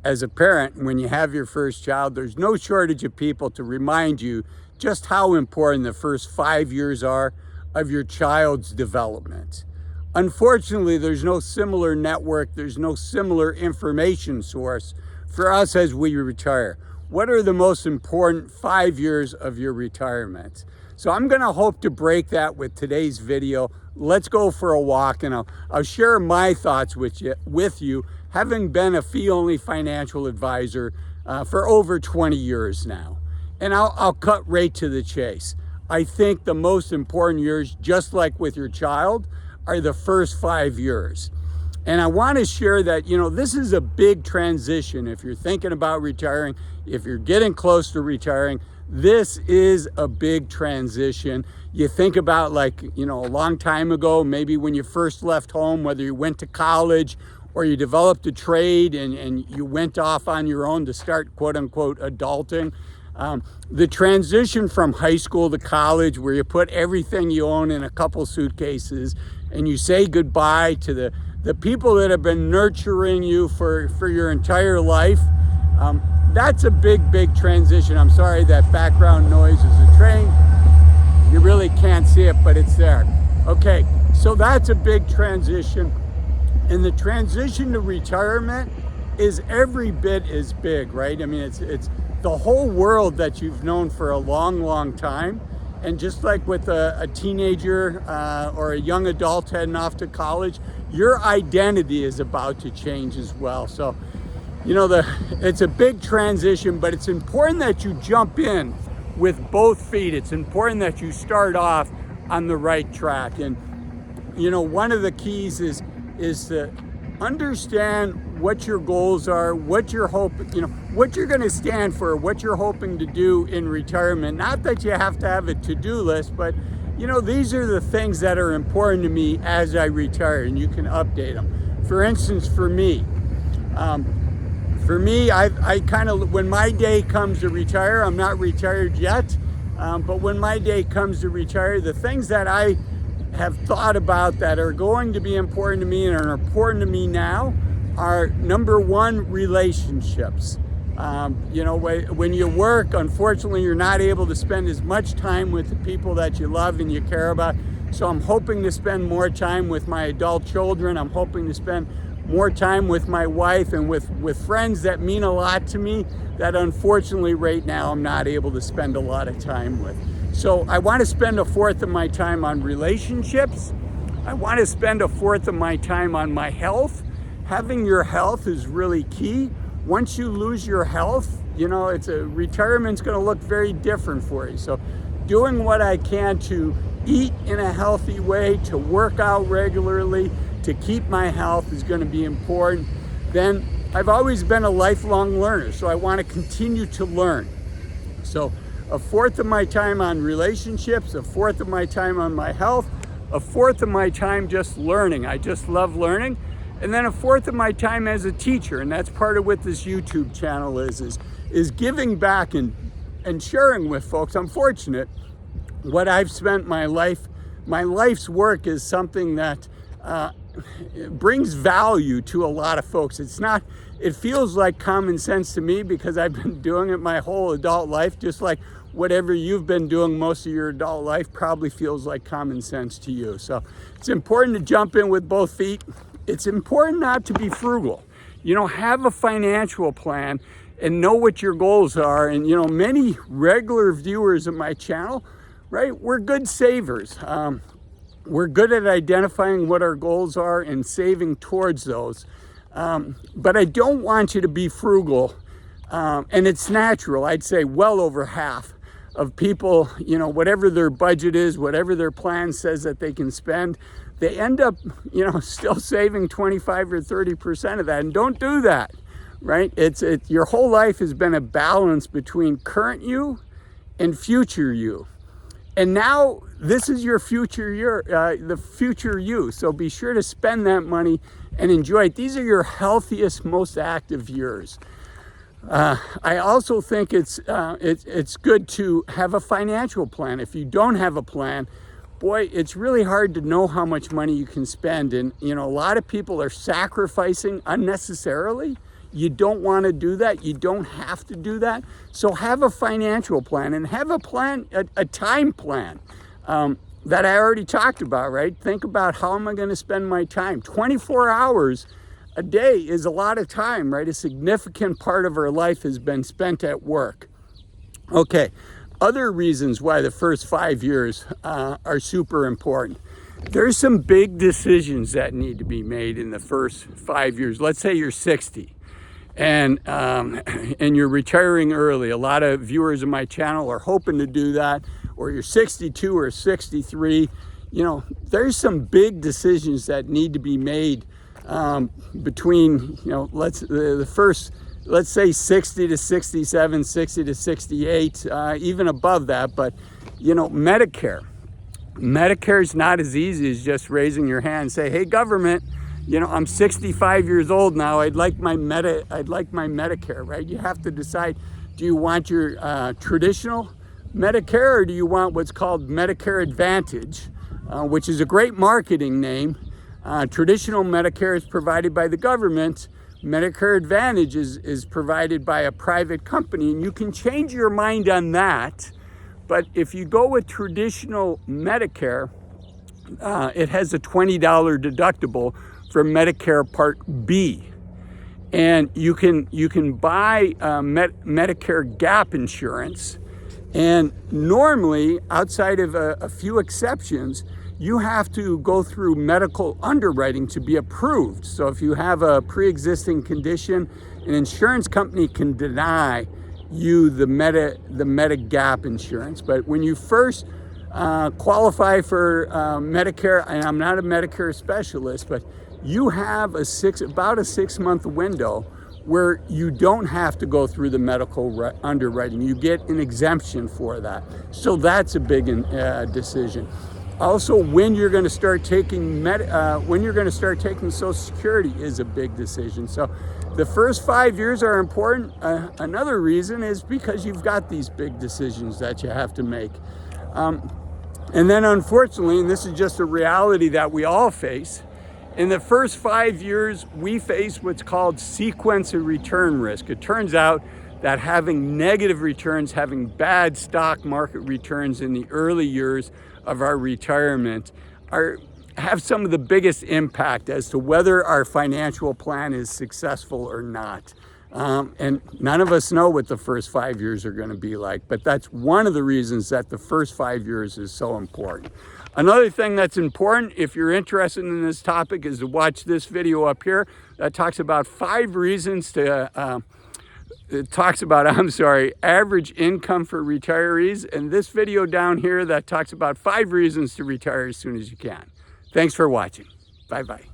as a parent, when you have your first child, there's no shortage of people to remind you just how important the first 5 years are of your child's development. Unfortunately, there's no similar network, there's no similar information source for us as we retire. What are the most important 5 years of your retirement? So I'm gonna hope to break that with today's video. Let's go for a walk, and I'll share my thoughts with you, having been a fee-only financial advisor for over 20 years now. And I'll cut right to the chase. I think the most important years, just like with your child, are the first 5 years. And I want to share that, this is a big transition. If you're thinking about retiring, if you're getting close to retiring, this is a big transition. You think about a long time ago, maybe when you first left home, whether you went to college or you developed a trade and you went off on your own to start quote unquote adulting. The transition from high school to college, where you put everything you own in a couple suitcases and you say goodbye to the people that have been nurturing you for your entire life, that's a big transition. I'm sorry, that background noise is a train. You really can't see it, but it's there. Okay, so that's a big transition. And the transition to retirement is every bit as big, right? I mean, it's the whole world that you've known for a long time. And just like with a teenager or a young adult heading off to college, your identity is about to change as well. So, it's a big transition, but it's important that you jump in with both feet. It's important that you start off on the right track. And, one of the keys is to understand what your goals are, what you're hoping, what you're going to stand for, what you're hoping to do in retirement. Not that you have to have a to-do list, but these are the things that are important to me as I retire, and you can update them. For instance, for me, I kind of, when my day comes to retire, I'm not retired yet, but when my day comes to retire, the things that I have thought about that are going to be important to me and are important to me now are, number one, relationships. When you work, unfortunately, you're not able to spend as much time with the people that you love and you care about. So I'm hoping to spend more time with my adult children. I'm hoping to spend more time with my wife and with friends that mean a lot to me that unfortunately right now I'm not able to spend a lot of time with. So I want to spend a fourth of my time on relationships. I want to spend a fourth of my time on my health. Having your health is really key. Once you lose your health, retirement's going to look very different for you. So doing what I can to eat in a healthy way, to work out regularly, to keep my health is going to be important. Then I've always been a lifelong learner, so I want to continue to learn. So a fourth of my time on relationships, a fourth of my time on my health, a fourth of my time just learning. I just love learning. And then a fourth of my time as a teacher, and that's part of what this YouTube channel is giving back and sharing with folks. I'm fortunate what I've spent my life's work is something that brings value to a lot of folks. It feels like common sense to me because I've been doing it my whole adult life, just like whatever you've been doing most of your adult life probably feels like common sense to you. So it's important to jump in with both feet. It's important not to be frugal. Have a financial plan and know what your goals are. And, many regular viewers of my channel, right, we're good savers. We're good at identifying what our goals are and saving towards those. But I don't want you to be frugal. And it's natural. I'd say well over half of people, whatever their budget is, whatever their plan says that they can spend, they end up, still saving 25 or 30% of that. And don't do that, right? Your whole life has been a balance between current you and future you. And now this is your future year, the future you. So be sure to spend that money and enjoy it. These are your healthiest, most active years. I also think it's good to have a financial plan. If you don't have a plan, boy, it's really hard to know how much money you can spend. And, a lot of people are sacrificing unnecessarily. You don't want to do that. You don't have to do that. So have a financial plan, and have a plan, a time plan that I already talked about, right? Think about, how am I going to spend my time? 24 hours a day is a lot of time, right? A significant part of our life has been spent at work. Okay, other reasons why the first 5 years are super important. There's some big decisions that need to be made in the first 5 years. Let's say you're 60 and you're retiring early. A lot of viewers of my channel are hoping to do that. Or you're 62 or 63. You know, there's some big decisions that need to be made between, you know, let's say 60 to 67, 60 to 68, even above that. But, you know, Medicare is not as easy as just raising your hand and say, hey, government, you know, I'm 65 years old now. I'd like my Medicare, right? You have to decide, do you want your traditional Medicare, or do you want what's called Medicare Advantage, which is a great marketing name. Traditional Medicare is provided by the government. Medicare Advantage is provided by a private company, and you can change your mind on that. But if you go with traditional Medicare, it has a $20 deductible for Medicare Part B. And you can buy Medicare gap insurance. And normally, outside of a few exceptions, you have to go through medical underwriting to be approved. So if you have a pre-existing condition, an insurance company can deny you the Medigap insurance. But when you first qualify for Medicare, and I'm not a Medicare specialist, but you have about a 6-month window where you don't have to go through the medical underwriting. You get an exemption for that. So that's a big decision. Also, when you're going to start taking Social Security is a big decision. So the first 5 years are important. Another reason is because you've got these big decisions that you have to make. And then unfortunately, and this is just a reality that we all face, in the first 5 years, we face what's called sequence of return risk. It turns out that having negative returns, having bad stock market returns in the early years of our retirement have some of the biggest impact as to whether our financial plan is successful or not. And none of us know what the first 5 years are going to be like, but that's one of the reasons that the first 5 years is so important. Another thing that's important, if you're interested in this topic, is to watch this video up here that talks about 5 reasons to, average income for retirees, and this video down here that talks about 5 reasons to retire as soon as you can. Thanks for watching. Bye-bye.